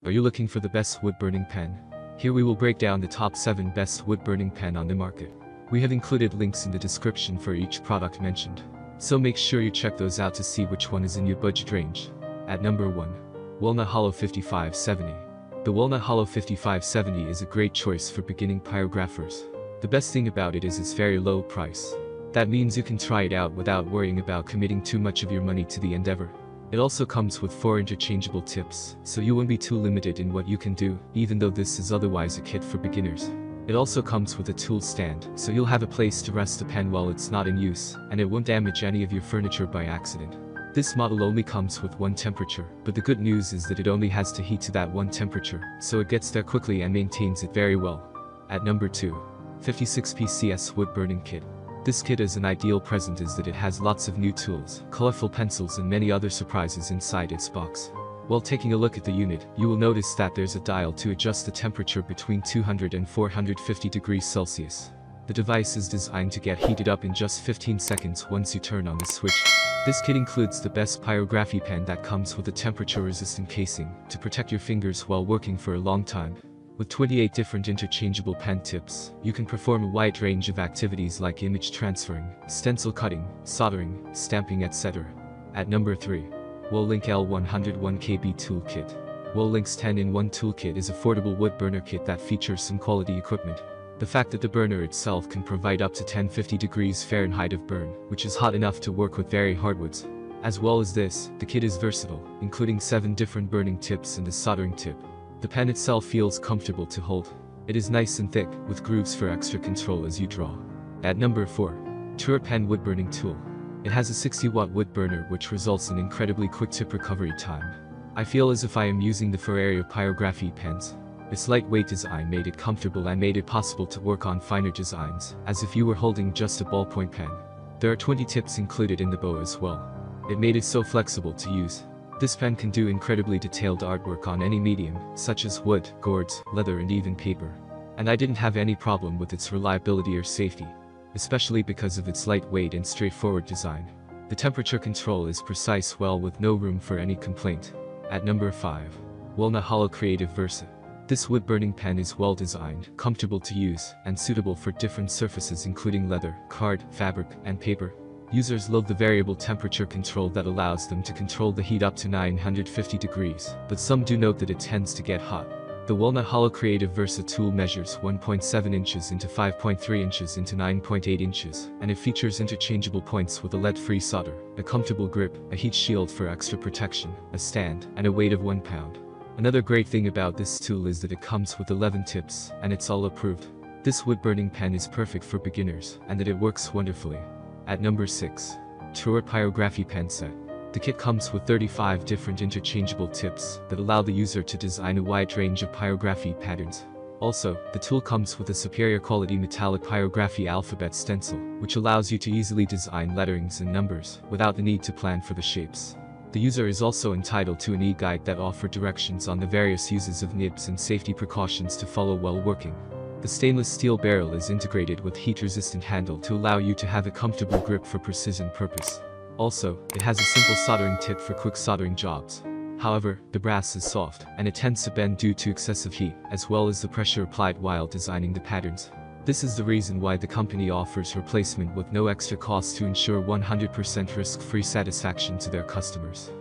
Are you looking for the best wood-burning pen? Here we will break down the top 7 best wood-burning pen on the market. We have included links in the description for each product mentioned, so make sure you check those out to see which one is in your budget range. At number 1. Walnut Hollow 5570. The Walnut Hollow 5570 is a great choice for beginning pyrographers. The best thing about it is its very low price. That means you can try it out without worrying about committing too much of your money to the endeavor. It also comes with 4 interchangeable tips, so you won't be too limited in what you can do, even though this is otherwise a kit for beginners. It also comes with a tool stand, so you'll have a place to rest the pen while it's not in use, and it won't damage any of your furniture by accident. This model only comes with one temperature, but the good news is that it only has to heat to that one temperature, so it gets there quickly and maintains it very well. At number 2. 56 PCS Wood Burning Kit. This kit is an ideal present as that it has lots of new tools, colorful pencils and many other surprises inside its box. While taking a look at the unit, you will notice that there's a dial to adjust the temperature between 200 and 450 degrees Celsius. The device is designed to get heated up in just 15 seconds once you turn on the switch. This kit includes the best pyrography pen that comes with a temperature-resistant casing to protect your fingers while working for a long time. With 28 different interchangeable pen tips, you can perform a wide range of activities like image transferring, stencil cutting, soldering, stamping, etc. At number 3. Lenk L101KB Toolkit. Lenk's 10-in-1 toolkit is an affordable wood burner kit that features some quality equipment. The fact that the burner itself can provide up to 1050 degrees Fahrenheit of burn, which is hot enough to work with very hardwoods. As well as this, the kit is versatile, including 7 different burning tips and a soldering tip. The pen itself feels comfortable to hold. It is nice and thick, with grooves for extra control as you draw. At number 4. TRUArt Pen Wood Burning Tool. It has a 60-watt wood burner which results in incredibly quick tip recovery time. I feel as if I am using the Ferrari pyrography pens. Its lightweight design made it comfortable and made it possible to work on finer designs, as if you were holding just a ballpoint pen. There are 20 tips included in the bow as well. It made it so flexible to use. This pen can do incredibly detailed artwork on any medium, such as wood, gourds, leather and even paper. And I didn't have any problem with its reliability or safety, especially because of its lightweight and straightforward design. The temperature control is precise with no room for any complaint. At number 5. Walnut Hollow Creative Versa. This wood burning pen is well designed, comfortable to use, and suitable for different surfaces including leather, card, fabric, and paper. Users love the variable temperature control that allows them to control the heat up to 950 degrees, but some do note that it tends to get hot. The Walnut Hollow Creative Versa tool measures 1.7 inches into 5.3 inches into 9.8 inches, and it features interchangeable points with a lead-free solder, a comfortable grip, a heat shield for extra protection, a stand, and a weight of 1 pound. Another great thing about this tool is that it comes with 11 tips, and it's all approved. This wood-burning pen is perfect for beginners, and that it works wonderfully. At number 6. TRUArt Pyrography Pen Set. The kit comes with 35 different interchangeable tips that allow the user to design a wide range of pyrography patterns. Also, the tool comes with a superior quality metallic pyrography alphabet stencil, which allows you to easily design letterings and numbers without the need to plan for the shapes. The user is also entitled to an e-guide that offers directions on the various uses of nibs and safety precautions to follow while working. The stainless steel barrel is integrated with heat-resistant handle to allow you to have a comfortable grip for precision purpose. Also, it has a simple soldering tip for quick soldering jobs. However, the brass is soft, and it tends to bend due to excessive heat, as well as the pressure applied while designing the patterns. This is the reason why the company offers replacement with no extra cost to ensure 100% risk-free satisfaction to their customers.